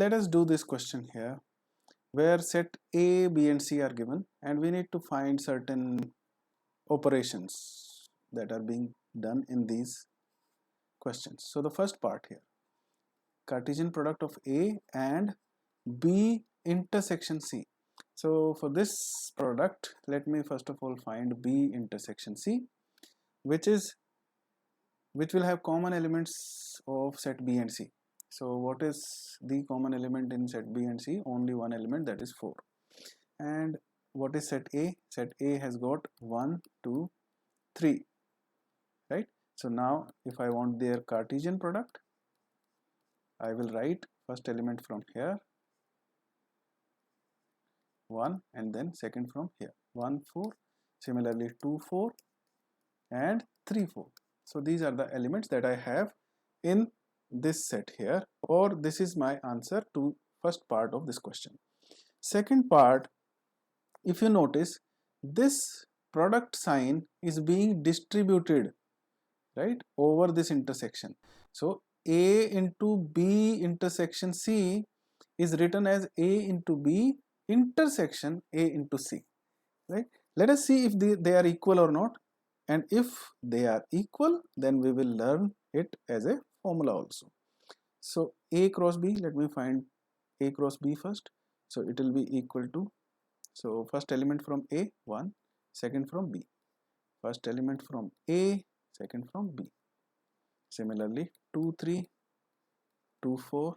Let us do this question here where set A, B and C are given and we need to find certain operations that are being done in these questions. So the first part here, Cartesian product of A and B intersection C. So for this product, let me first of all find B intersection C, which will have common elements of set B and C. So what is the common element in set B and C? Only one element, that is 4. And what is set A? Set A has got 1, 2, 3, right? So now if I want their Cartesian product, I will write first element from here 1 and then second from here 1, 4, similarly 2, 4 and 3, 4. So these are the elements that I have in this set here, or this is my answer to first part of this question. Second part, if you notice, this product sign is being distributed right over this intersection. So A into B intersection C is written as A into B intersection A into C, right? Let us see if they are equal or not, and if they are equal, then we will learn it as a formula also. So A cross B, let me find A cross B first. So it will be equal to, so first element from A 1, second from B, first element from A, second from B, similarly 2, 3, 2, 4,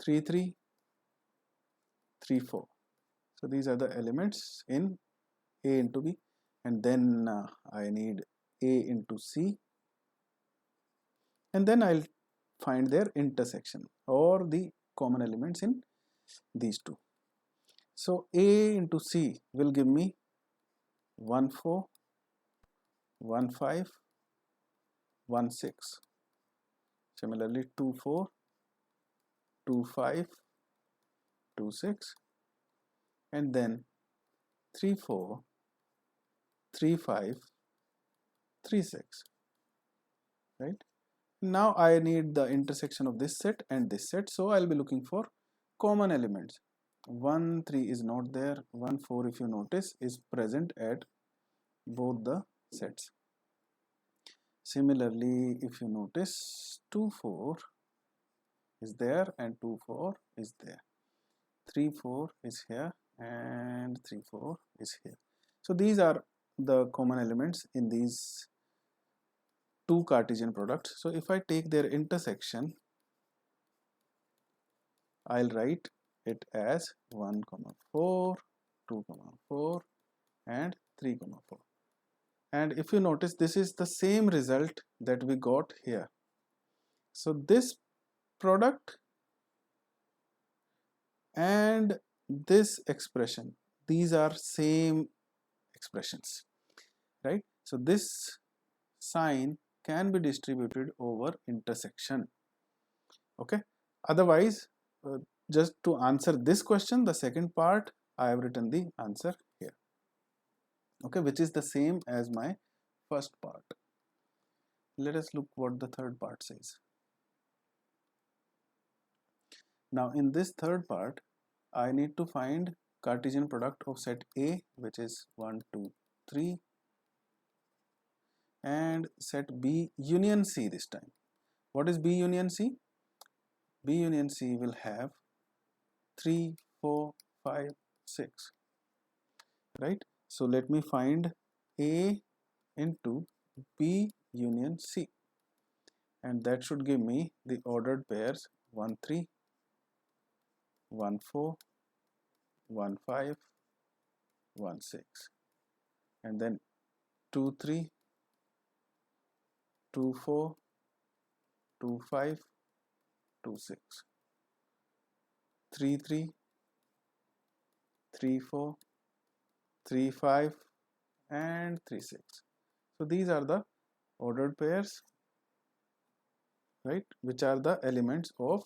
3, 3, 3, 4. So these are the elements in A into B, and then I need A into C, and then I'll find their intersection or the common elements in these two. So A into C will give me 1, 4, 1, 5, 1, 6. Similarly 2, 4, 2, 5, 2, 6, and then 3, 4, 3, 5, 3, 6, right? Now I need the intersection of this set and this set, so I'll be looking for common elements. 1, 3 is not there, 1, 4 if you notice is present at both the sets. Similarly, if you notice 2, 4 is there and 2, 4 is there, 3, 4 is here and 3, 4 is here. So these are the common elements in these two Cartesian products. So if I take their intersection, I'll write it as 1, 4, 2, 4 and 3, 4. And if you notice, this is the same result that we got here. So this product and this expression, these are same expressions, right? So this sign can be distributed over intersection, okay? Otherwise, just to answer this question, the second part, I have written the answer here, okay, which is the same as my first part. Let us look what the third part says. Now in this third part, I need to find Cartesian product of set A, which is 1, 2, 3, and set B union C this time. What is B union C? B union C will have 3, 4, 5, 6, right? So let me find A into B union C, and that should give me the ordered pairs 1, 3, 1, 4, 1, 5, 1, 6, and then 2, 3, 2, 4, 2, 5, 2, 6, 3, 3, 3, 4, 3, 5 and 3, 6. So these are the ordered pairs, right, which are the elements of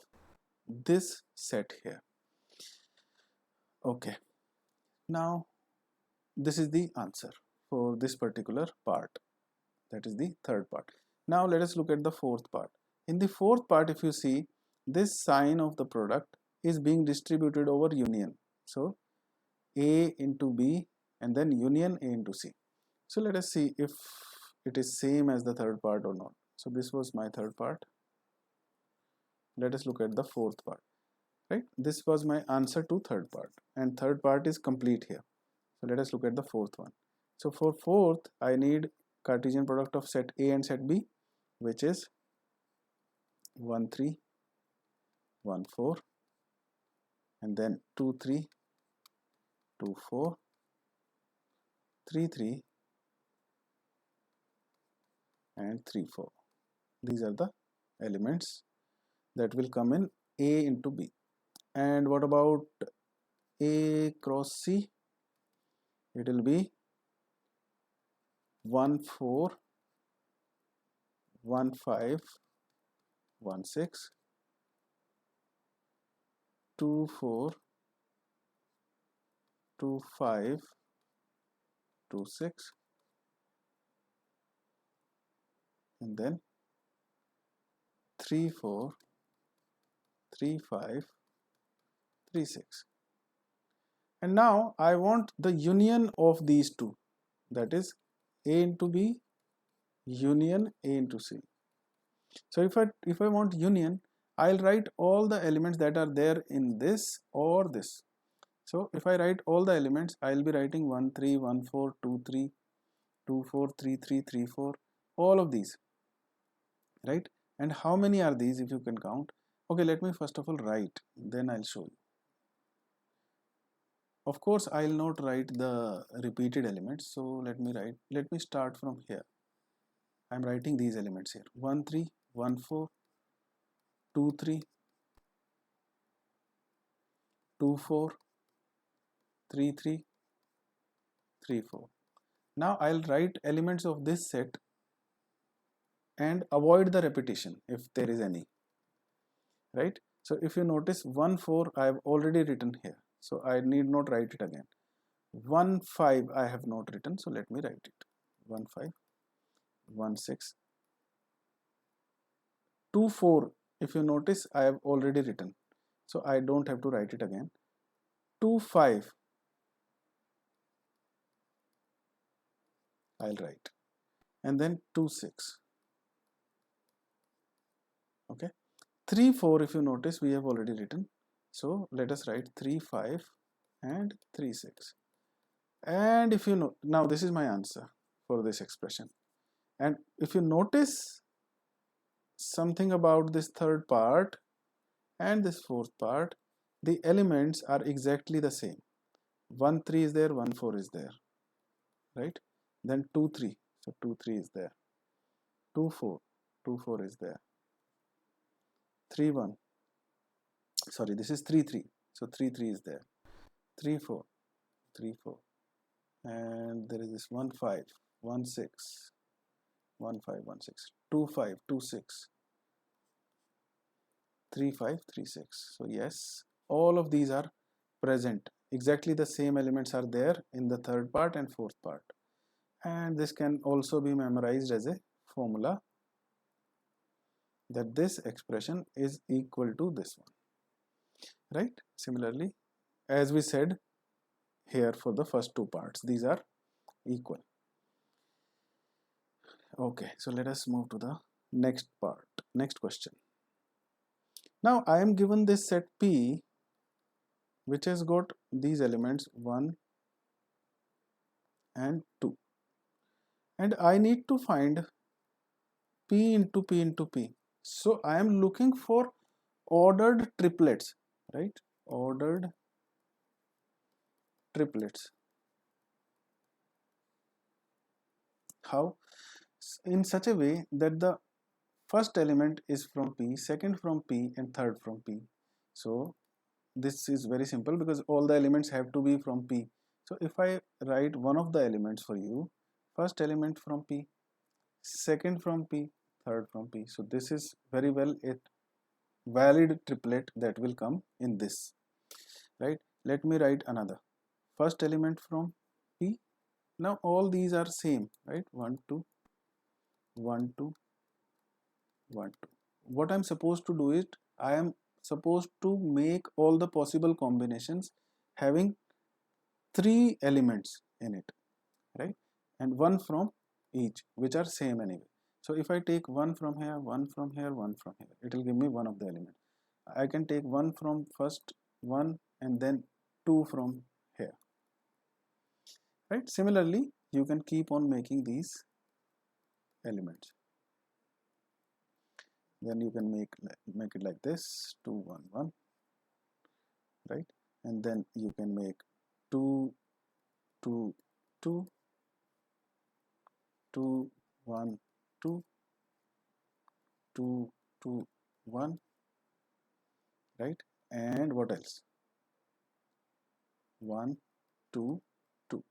this set here. Okay, now this is the answer for this particular part, that is the third part. Now let us look at the fourth part. In the fourth part, if you see, this sign of the product is being distributed over union. So A into B and then union A into C. So let us see if it is same as the third part or not. So this was my third part. Let us look at the fourth part. Right? This was my answer to third part, and third part is complete here. So let us look at the fourth one. So for fourth, I need Cartesian product of set A and set B, which is 1 3 1 4, and then 2 3 2 4 3 3 and 3 4. These are the elements that will come in A into B. And what about A cross C? It will be 1 4 1 5 1 6 2 4 2 5 2 6, and then 3 4 3 5 3 6. And now I want the union of these two, that is A into B union A into C. So if I want union, I'll write all the elements that are there in this or this. So if I write all the elements, I'll be writing 1 3 1 4 2 3 2 4 3 3 3 4, all of these, right? And how many are these, if you can count? Okay, let me first of all write, then I'll show you. Of course, I'll not write the repeated elements, so let me start from here. I'm writing these elements here: 1 3 1 4 2 3 2 4 3 3 3 4. Now I'll write elements of this set and avoid the repetition if there is any, right? So if you notice, 1 4 I have already written here, so I need not write it again. 1 5 I have not written, so let me write it. 1 5 1 6 2 4, if you notice, I have already written, so I don't have to write it again. 2 5 I'll write, and then 2 6. Okay, 3 4, if you notice, we have already written, so let us write 3 5 and 3 6. And if you know, now this is my answer for this expression. And if you notice something about this third part and this fourth part, the elements are exactly the same. 1 3 is there, 1 4 is there, right? Then 2 3, so 2 3 is there. 2 4, 2 4 is there. 3 1, sorry, this is 3 3, so 3 3 is there. 3 4, 3 4, and there is this 1 5 1 6 1 5 1 6, 2 5 2 6, 3 5 3 6. So yes, all of these are present. Exactly the same elements are there in the third part and fourth part, and this can also be memorized as a formula, that this expression is equal to this one, right? Similarly, as we said here for the first two parts, these are equal. Okay, so let us move to the next part, next question. Now I am given this set P, which has got these elements 1 and 2, and I need to find P into P into P. So I am looking for ordered triplets, right? Ordered triplets. How? In such a way that the first element is from P, second from P, and third from P. So this is very simple because all the elements have to be from P. So if I write one of the elements for you, first element from P, second from P, third from P. So this is very well a valid triplet that will come in this, right? Let me write another. First element from P. Now all these are same, right? 1 2 1 2 1 2. What I'm supposed to do is I am supposed to make all the possible combinations having 3 elements in it, right? And one from each, which are same anyway. So if I take one from here, one from here, one from here, it will give me one of the elements. I can take one from first one and then two from here, right? Similarly, you can keep on making these elements. Then you can make it like this, 2 1 1, right? And then you can make 2 2 2 2 1 2 2 2 1, right? And what else? 1 2 2,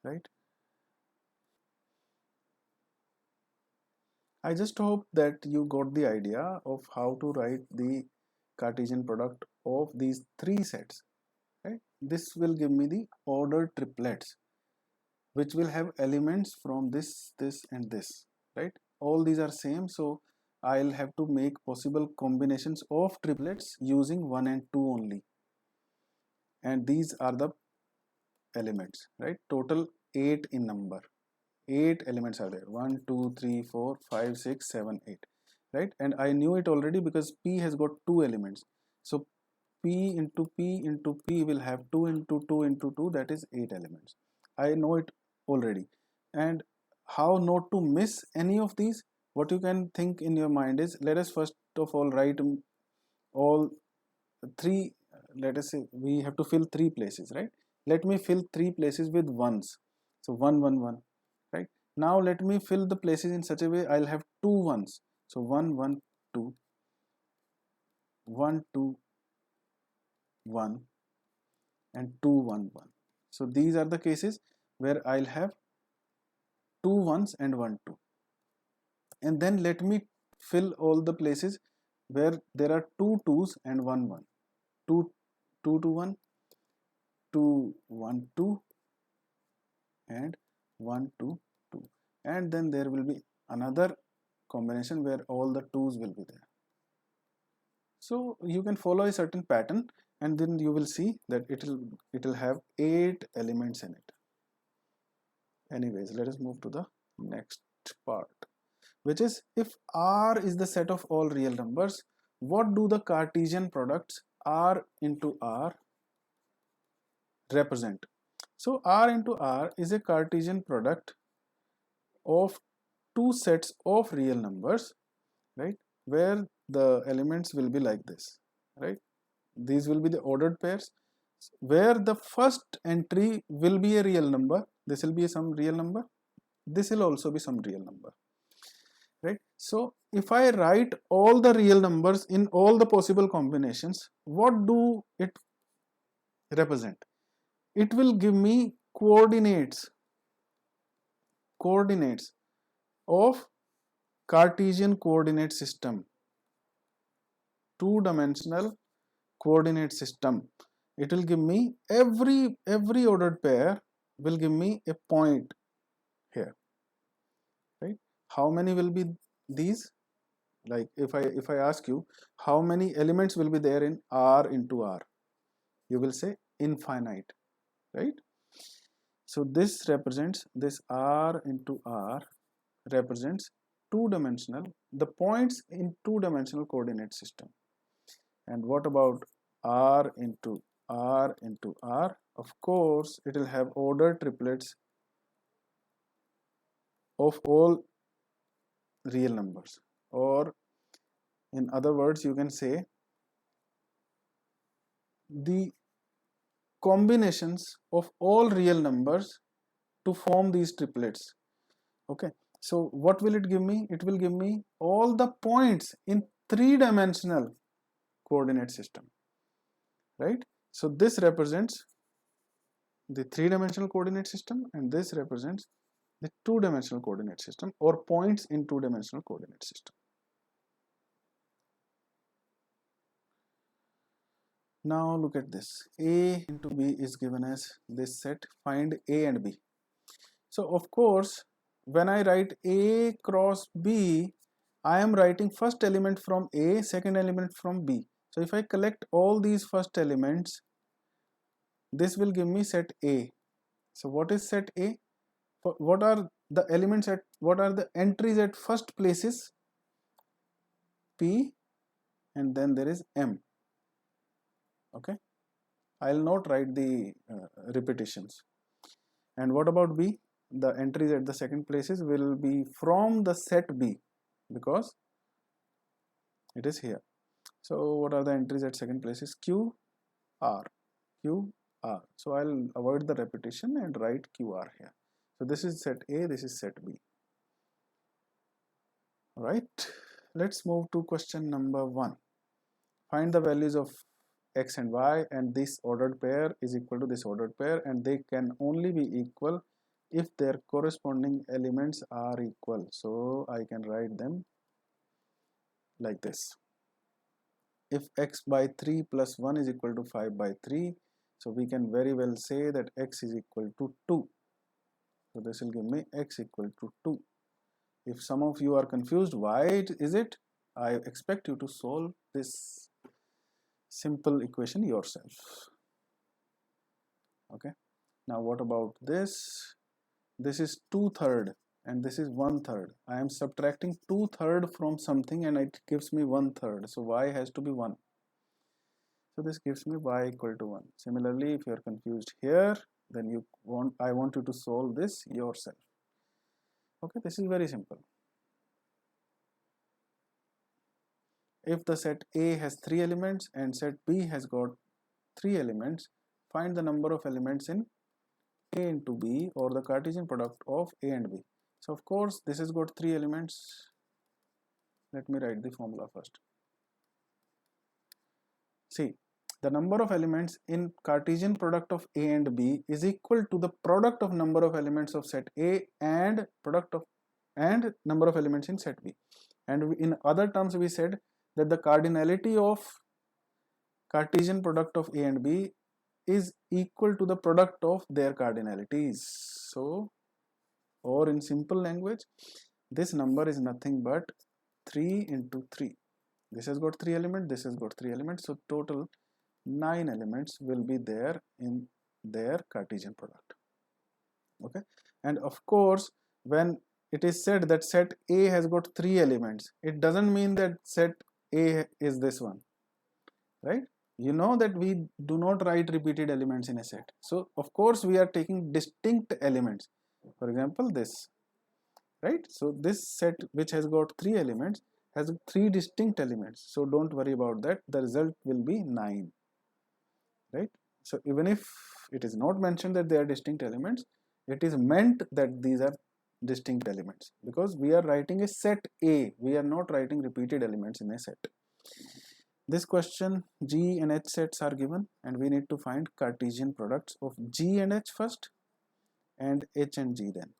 right? I just hope that you got the idea of how to write the Cartesian product of these 3 sets, right? This will give me the ordered triplets, which will have elements from this, this and this, right? All these are same, so I'll have to make possible combinations of triplets using 1 and 2 only, and these are the elements, right? Total 8 in number. 8 elements are there, 1 2 3 4 5 6 7 8, right? And I knew it already because P has got 2 elements, so P into P into P will have 2 into 2 into 2, that is 8 elements. I know it already. And how not to miss any of these? What you can think in your mind is, let us first of all write all 3, let us say we have to fill 3 places, right? Let me fill 3 places with ones, so 1 1 1, right? Now let me fill the places in such a way I'll have 2 ones, so 1 1 2 1 2 1 and 2 1 1. So these are the cases where I'll have 2 ones and 1 2, and then let me fill all the places where there are 2 2s and 1 1, 2 2 to 1 2 1 2 and 1 2 2, and then there will be another combination where all the 2s will be there. So you can follow a certain pattern, and then you will see that it'll have 8 elements in it. Anyways, let us move to the next part, which is, if R is the set of all real numbers, what do the Cartesian products R into R represent? So R into R is a Cartesian product of 2 sets of real numbers, right, where the elements will be like this, right? These will be the ordered pairs, where the first entry will be a real number. This will be some real number, this will also be some real number, right? So if I write all the real numbers in all the possible combinations, what do it represent? It will give me coordinates of Cartesian coordinate system, 2-dimensional coordinate system. It will give me every ordered pair will give me a point here, right? How many will be these? Like if I ask you how many elements will be there in R into R, you will say infinite, right? So this represents, this R into R represents 2-dimensional, the points in 2-dimensional coordinate system. And what about R into R into R? Of course, it will have ordered triplets of all real numbers, or in other words, you can say the combinations of all real numbers to form these triplets. Okay, so what will it give me? It will give me all the points in 3-dimensional coordinate system, right? So this represents the 3-dimensional coordinate system, and this represents the 2-dimensional coordinate system, or points in 2-dimensional coordinate system. Now look at this. A into B is given as this set. Find A and B. So of course, when I write A cross B, I am writing first element from A, second element from B. So if I collect all these first elements, this will give me set A. So what is set A? What are the elements at, what are the entries at first places? P, and then there is M. Okay, I'll not write the repetitions. And what about B? The entries at the second places will be from the set B, because it is here. So what are the entries at second places? Q, R, Q, R. So I'll avoid the repetition and write QR here. So this is set A, this is set B. Right. Let's move to question number 1. Find the values of x and y, and this ordered pair is equal to this ordered pair, and they can only be equal if their corresponding elements are equal. So I can write them like this. If x by 3 plus 1 is equal to 5 by 3, so we can very well say that x is equal to 2. So this will give me x equal to 2. If some of you are confused why is it, I expect you to solve this simple equation yourself. Okay, now what about this? This is 2/3 and this is 1/3. I am subtracting 2/3 from something and it gives me 1/3. So y has to be 1. So this gives me y equal to 1. Similarly, if you are confused here, then I want you to solve this yourself. Okay, this is very simple. If the set A has 3 elements and set B has got 3 elements, find the number of elements in A into B, or the Cartesian product of A and B. So of course this has got 3 elements. Let me write the formula first. See, the number of elements in Cartesian product of A and B is equal to the product of number of elements of set A and number of elements in set B. And in other terms we said that the cardinality of Cartesian product of A and B is equal to the product of their cardinalities. So, or in simple language, this number is nothing but 3 into 3. This has got 3 elements, this has got 3 elements, so total 9 elements will be there in their Cartesian product. Okay, and of course when it is said that set A has got 3 elements, it doesn't mean that set A is this one, right? You know that we do not write repeated elements in a set. So of course we are taking distinct elements. For example, this, right? So this set which has got 3 elements has 3 distinct elements. So don't worry about that. The result will be 9, right? So even if it is not mentioned that they are distinct elements, it is meant that these are distinct elements, because we are writing a set A. We are not writing repeated elements in a set. This question, G and H sets are given, and we need to find Cartesian products of G and H first and H and G then.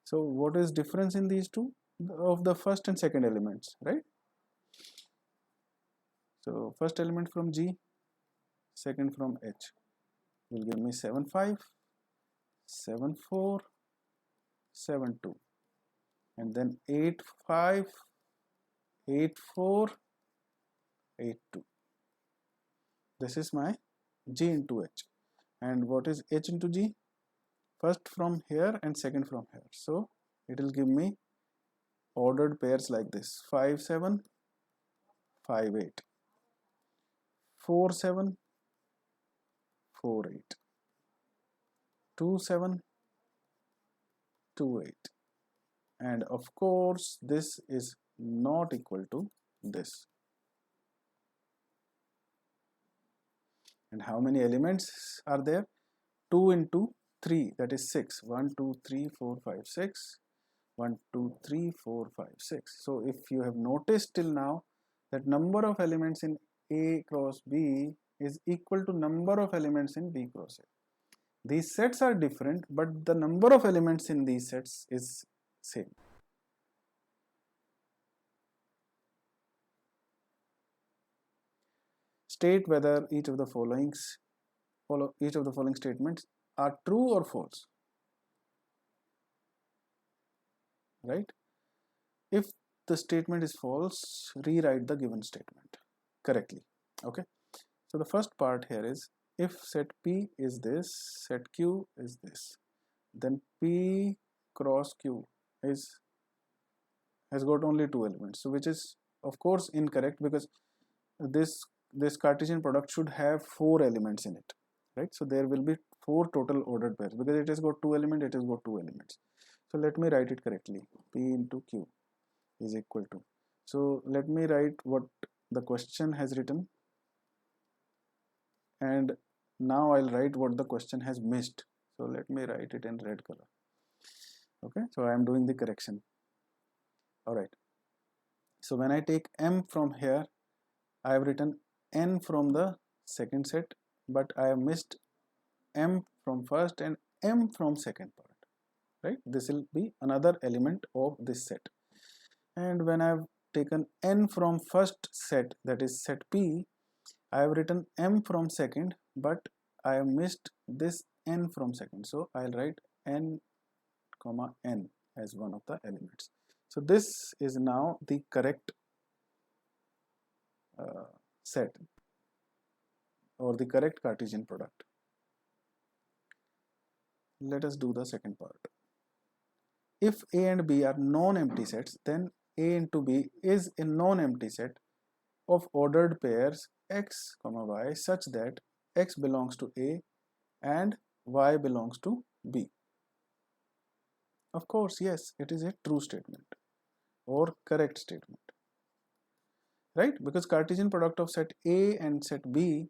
So what is difference in these two? Of the first and second elements, right? So first element from G, second from H will give me 7 5, 7 4, 7 2, and then 8 5, 8 4, 8 2. This is my G into H. And what is H into G? First from here and second from here. So it will give me ordered pairs like this: 5 7, 5 8, 4 7, 4 8, 2 7, 2 8, and of course this is not equal to this. And how many elements are there? 2 into 3, that is 6. 1 2 3 4 5 6. 1 2 3 4 5 6. So if you have noticed till now that number of elements in A cross B is equal to number of elements in B cross A. These sets are different, but the number of elements in these sets is same. State whether each of the following statements are true or false. Right? If the statement is false, rewrite the given statement correctly. Okay, so the first part here is, if set P is this, set Q is this, then P cross Q has got only two elements, so which is of course incorrect, because this Cartesian product should have four elements in it, right? So there will be four total ordered pairs, because it has got two elements, it has got two elements. So let me write it correctly. P into Q is equal to, so let me write what the question has written, and now I'll write what the question has missed. So let me write it in red color. Okay, so I am doing the correction. All right, so when I take M from here, I have written N from the second set, but I have missed M from first and M from second part, right? This will be another element of this set. And when I have taken N from first set, that is set P, I have written M from second, but I have missed this N from second, so I'll write N comma N as one of the elements. So this is now the correct set, or the correct Cartesian product. Let us do the second part. If A and B are non-empty sets, then A into B is a non-empty set of ordered pairs x comma y such that x belongs to A and y belongs to B. Of course, yes, it is a true statement or correct statement, right? Because Cartesian product of set A and set B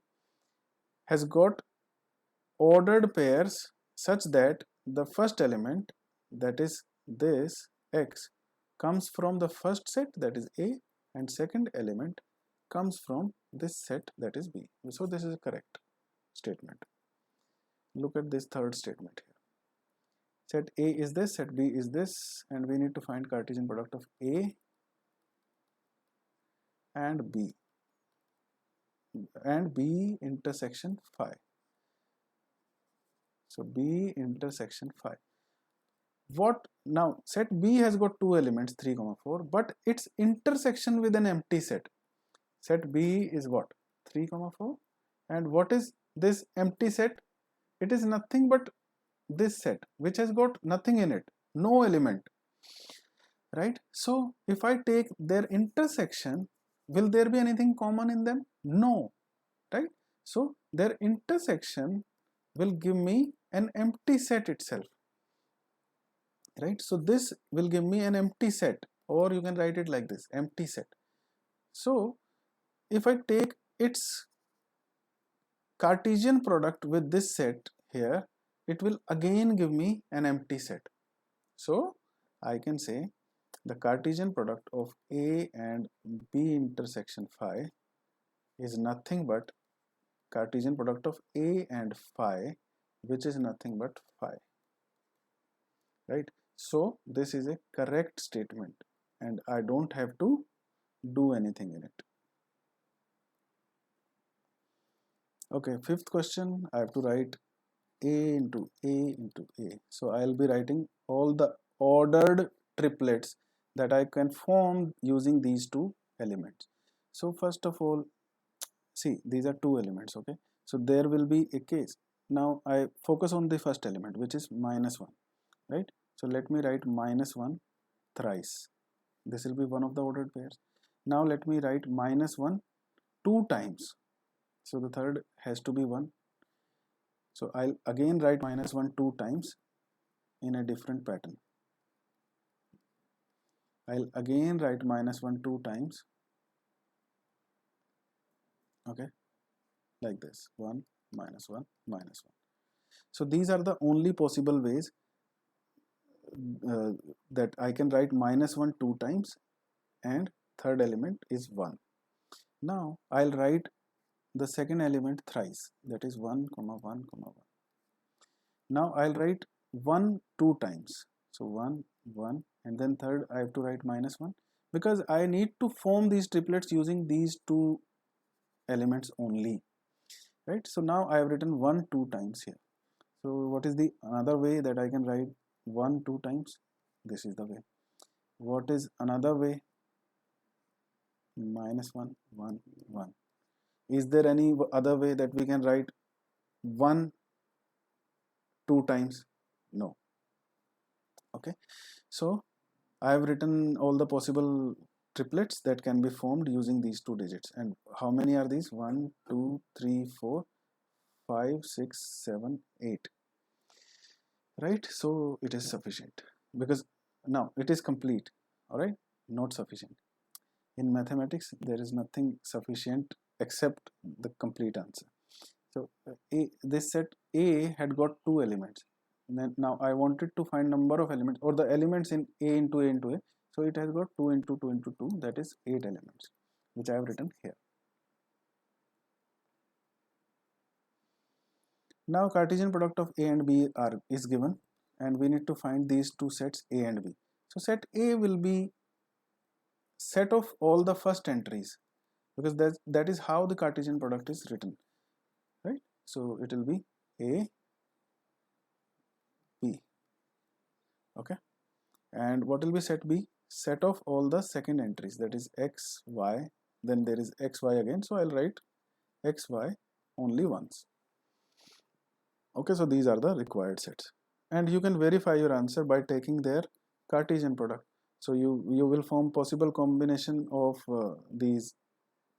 has got ordered pairs such that the first element, that is this x, comes from the first set, that is A, and second element comes from this set, that is B. So this is a correct statement. Look at this third statement here. Set A is this, set B is this, and we need to find Cartesian product of A and B intersection phi. So B intersection phi. What now? Set B has got two elements 3, 4, but its intersection with an empty set. Set B is what? 3, 4, and what is this empty set? It is nothing but this set, which has got nothing in it, no element, right? So if I take their intersection, will there be anything common in them? No, right? So their intersection will give me an empty set itself, right? So this will give me an empty set, or you can write it like this, empty set. So if I take its Cartesian product with this set here, it will again give me an empty set. So I can say the Cartesian product of A and B intersection phi is nothing but Cartesian product of A and phi, which is nothing but phi, right? So this is a correct statement and I don't have to do anything in it. Okay, fifth question, I have to write A into A into A. So I'll be writing all the ordered triplets that I can form using these two elements. So first of all, see, these are two elements, okay? So there will be a case. Now I focus on the first element, which is -1, right? So let me write -1 thrice. This will be one of the ordered pairs. Now let me write -1 two times. So the third has to be 1. So I'll again write -1 two times in a different pattern. I'll again write -1 two times. Okay, like this, 1, -1, -1. So these are the only possible ways that I can write -1 two times, and third element is 1. Now I'll write the second element thrice, that is 1, 1, 1. Now I'll write 1 two times, so 1, 1, and then third I have to write -1, because I need to form these triplets using these two elements only, right? So now I have written 1 two times here. So what is the another way that I can write 1 two times? This is the way. What is another way? minus 1, 1, 1. Is there any other way that we can write 1 2 times? No. Okay, so I have written all the possible triplets that can be formed using these two digits. And how many are these? 1, 2, 3, 4, 5, 6, 7, 8. Right? So it is sufficient because now it is complete. All right, not sufficient. In mathematics, there is nothing sufficient except the complete answer. So this set A had got two elements. Then now I wanted to find number of elements or the elements in A into A into A. So it has got 2 into 2 into 2, that is 8 elements, which I have written here. Now Cartesian product of A and B is given, and we need to find these two sets A and B. So set A will be set of all the first entries, because that is how the Cartesian product is written, right? So it will be A, B. Okay, and what will be set B? Set of all the second entries, that is X, Y, then there is X, Y again, so I'll write X, Y only once. Okay, so these are the required sets, and you can verify your answer by taking their Cartesian product. So you will form possible combination of these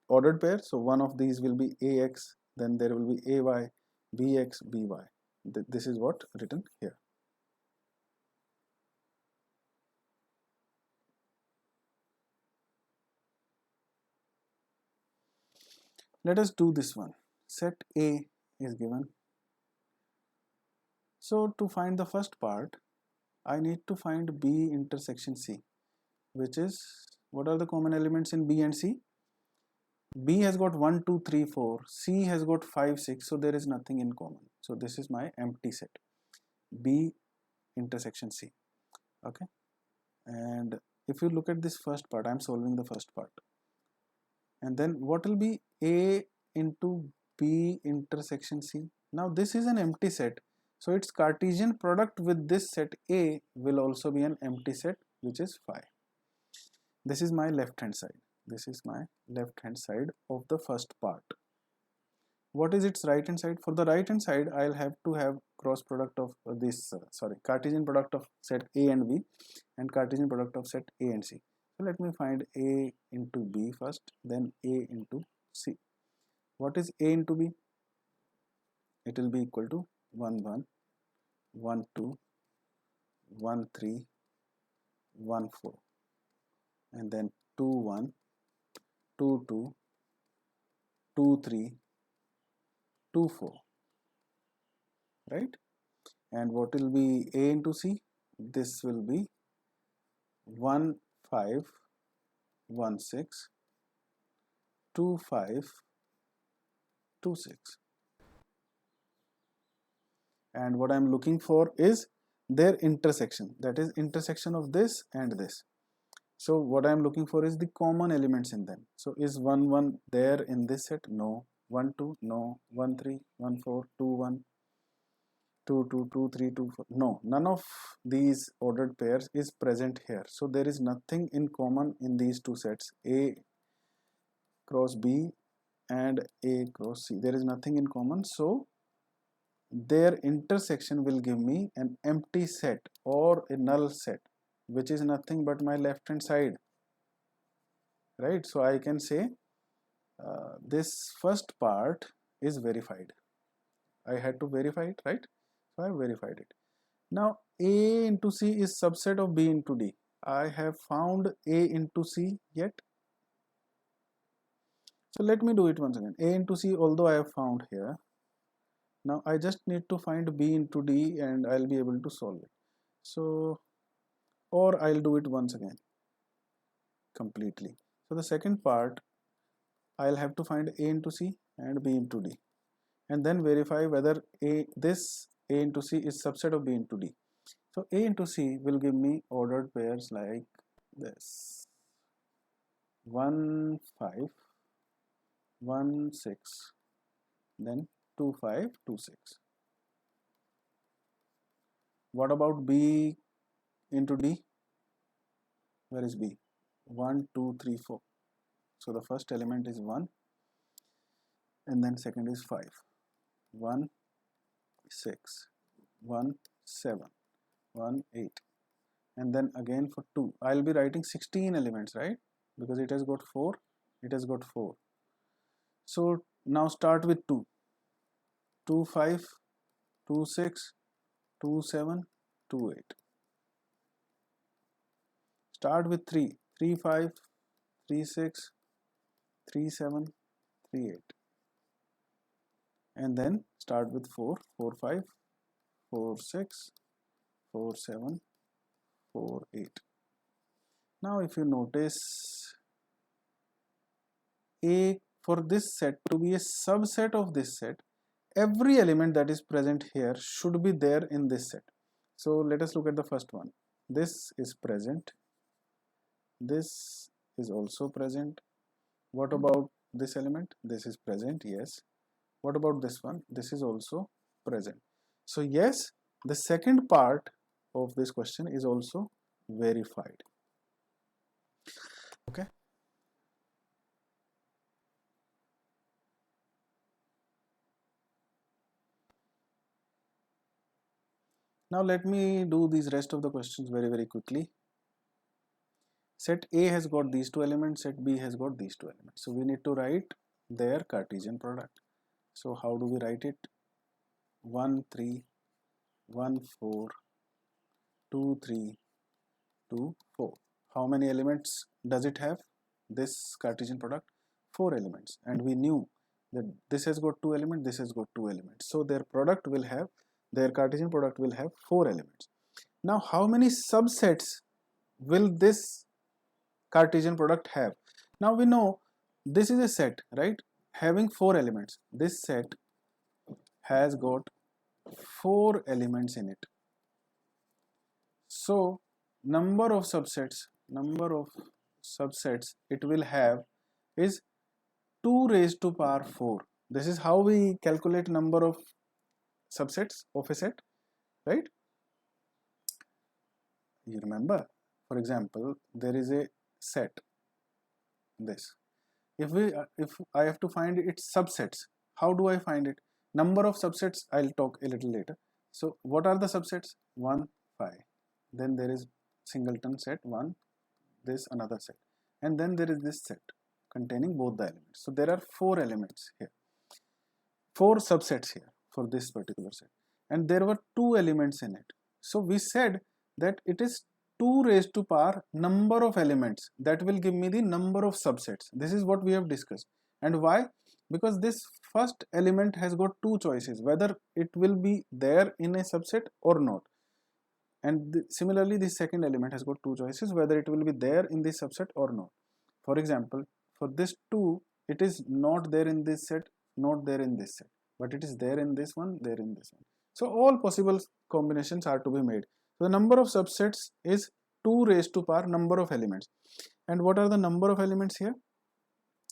ordered pairs. So one of these will be AX, then there will be AY, BX, BY. This is what written here. Let us do this one. Set A is given. So to find the first part, I need to find B intersection C, which is, what are the common elements in B and C? B has got 1, 2, 3, 4. C has got 5, 6. So there is nothing in common. So this is my empty set. B intersection C. Okay. And if you look at this first part, I am solving the first part. And then what will be A into B intersection C? Now this is an empty set. So its Cartesian product with this set A will also be an empty set, which is 5. This is my left hand side. This is my left hand side of the first part. What is its right hand side? For the right hand side, I'll have to have cross product of Cartesian product of set A and B and Cartesian product of set A and C. So let me find A into B first, then A into C. What is A into B? It will be equal to 1, 1, 1, 2, 1, 3, 1, 4, and then 2, 1, 2, 2, 2, 3, 2, 4, right? And what will be A into C? This will be 1, 5, 1, 6, 2, 5, 2, 6. And what I am looking for is their intersection, that is intersection of this and this. So what I am looking for is the common elements in them. So is 1, 1 there in this set? No. 1, 2? No. 1, 3, 1, 4, 2, 1, 2, 2, 2, 3, 2, 4. No, none of these ordered pairs is present here. So there is nothing in common in these two sets, A cross B and A cross C. There is nothing in common. So their intersection will give me an empty set or a null set, which is nothing but my left hand side, right? So I can say this first part is verified. I had to verify it, right? So I verified it. Now A into C is subset of B into D. I have found A into C yet. So let me do it once again. A into C, although I have found here. Now I just need to find B into D and I'll be able to solve it. So, or I'll do it once again completely. So the second part, I'll have to find A into C and B into D, and then verify whether this A into C is subset of B into D. So A into C will give me ordered pairs like this: 1, 5, 1, 6, then 2, 5, 2, 6. What about B into D? Where is B? 1, 2, 3, 4. So the first element is 1, and then second is 5. 1, 6, 1, 7, 1, 8, and then again for 2 I'll be writing 16 elements, right? Because it has got 4, it has got 4. So now start with 2. 2, 5, 2, 6, 2, 7, 2, 8. Start with 3. 3, 5, 3, 6, 3, 7, 3, 8. And then start with 4. 4, 5, 4, 6, 4, 7, 4, 8. Now if you notice, A, for this set to be a subset of this set, every element that is present here should be there in this set. So let us look at the first one. This is present. This is also present. What about this element? This is present, yes. What about this one? This is also present. So yes, the second part of this question is also verified. Okay. Now let me do these rest of the questions very quickly. Set A has got these two elements, set B has got these two elements. So we need to write their Cartesian product. So how do we write it? 1, 3, 1, 4, 2, 3, 2, 4. How many elements does it have? This Cartesian product? 4 elements. And we knew that this has got 2 elements, this has got 2 elements. So their product will have, their Cartesian product will have 4 elements. Now how many subsets will this Cartesian product have? Now we know this is a set, right? Having 4 elements. This set has got 4 elements in it. So number of subsets it will have is 2 raised to power 4. This is how we calculate number of subsets of a set, right? You remember, for example, there is a set, this. If I have to find its subsets, how do I find it? Number of subsets I'll talk a little later. So what are the subsets? 1, 5. Then there is singleton set 1, this another set, and then there is this set containing both the elements. So there are 4 elements here, 4 subsets here for this particular set, and there were 2 elements in it. So we said that it is 2 raised to power number of elements that will give me the number of subsets. This is what we have discussed. And why? Because this first element has got 2 choices, whether it will be there in a subset or not. And similarly, the second element has got 2 choices, whether it will be there in this subset or not. For example, for this 2, it is not there in this set, not there in this set, but it is there in this one, there in this one. So all possible combinations are to be made. So the number of subsets is 2 raised to power number of elements. And what are the number of elements here?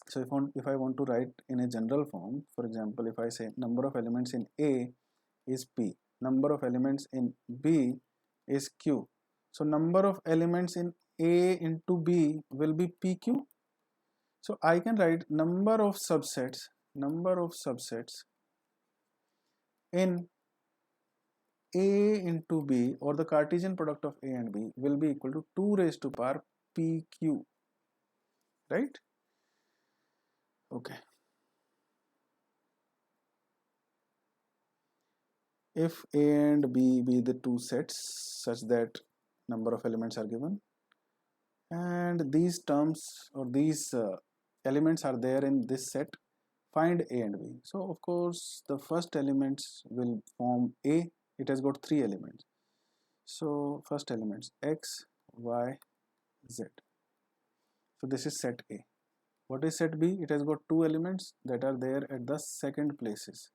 So if I want to write in a general form, for example, if I say number of elements in A is P, number of elements in B is Q. So number of elements in A into B will be PQ. So I can write number of subsets in A into B, or the Cartesian product of A and B, will be equal to 2 raised to power PQ, right? Okay. If A and B be the 2 sets such that number of elements are given, and these terms or these elements are there in this set, find A and B. So of course the first elements will form A. It has got 3 elements. So first elements X, Y, Z. So this is set A. What is set B? It has got 2 elements that are there at the second places.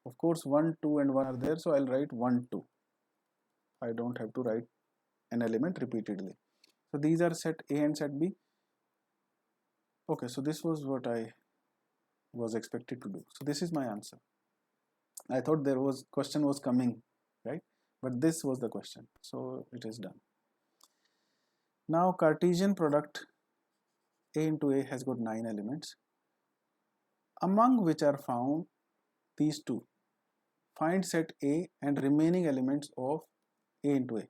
Of course 1, 2 and 1 are there, so I'll write 1, 2. I don't have to write an element repeatedly. So these are set A and set B. Okay, so this was what I was expected to do. So this is my answer. I thought there was question was coming, right? But this was the question. So it is done. Now Cartesian product A into A has got 9 elements, among which are found these two. Find set A and remaining elements of A into A.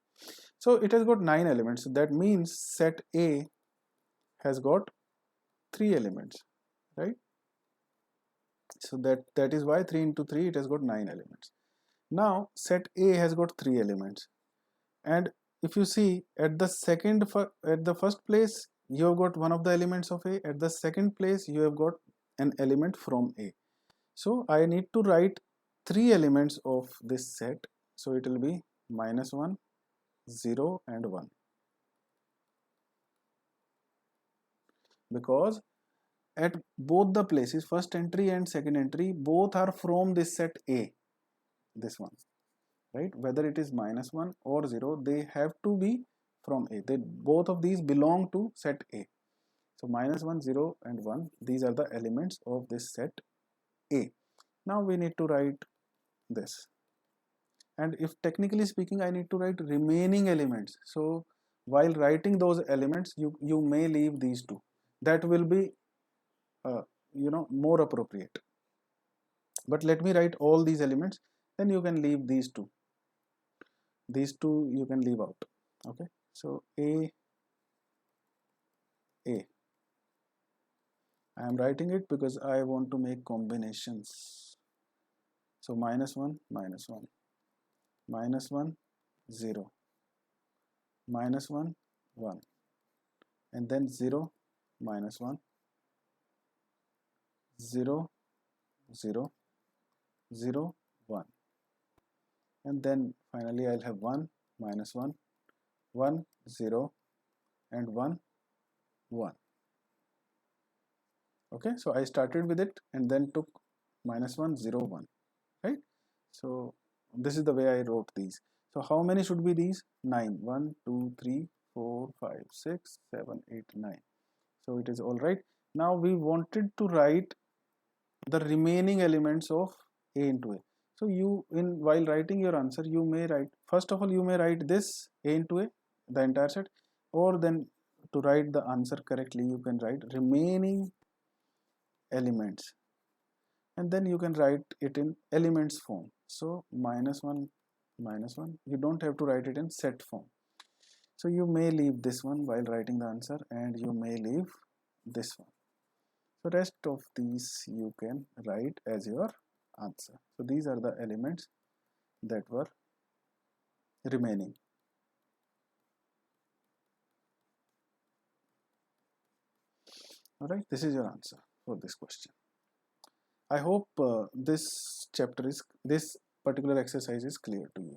So it has got 9 elements. So that means set A has got 3 elements, right? So that is why 3 into 3, it has got 9 elements. Now set A has got 3 elements, and if you see at the first place you have got one of the elements of A, at the second place you have got an element from A. So I need to write 3 elements of this set. So it will be -1, 0 and 1, because at both the places, first entry and second entry, both are from this set A, this one, right? Whether it is -1 or 0, they have to be from A. Both of these belong to set A. So -1, 0 and 1, these are the elements of this set A. Now we need to write this, and if technically speaking I need to write remaining elements, so while writing those elements you may leave these two. That will be more appropriate, but let me write all these elements, then you can leave these two you can leave out. Okay, so I am writing it because I want to make combinations. So -1, -1, -1, 0, -1, 1, and then 0, -1, 0, 0, 0, 1, and then finally I'll have 1, -1, 1, 0 and 1, 1. Okay, so I started with it and then took -1, 0, 1, right? So this is the way I wrote these. So how many should be these? 9. 1, 2, 3, 4, 5, 6, 7, 8, 9. So it is all right. Now we wanted to write the remaining elements of A into A. So while writing your answer, you may write, first of all you may write this A into A, the entire set, or then to write the answer correctly you can write remaining elements, and then you can write it in elements form. So -1, -1, you don't have to write it in set form. So you may leave this one while writing the answer, and you may leave this one. So rest of these you can write as your answer. So these are the elements that were remaining. Alright, this is your answer for this question. I hope this particular exercise is clear to you.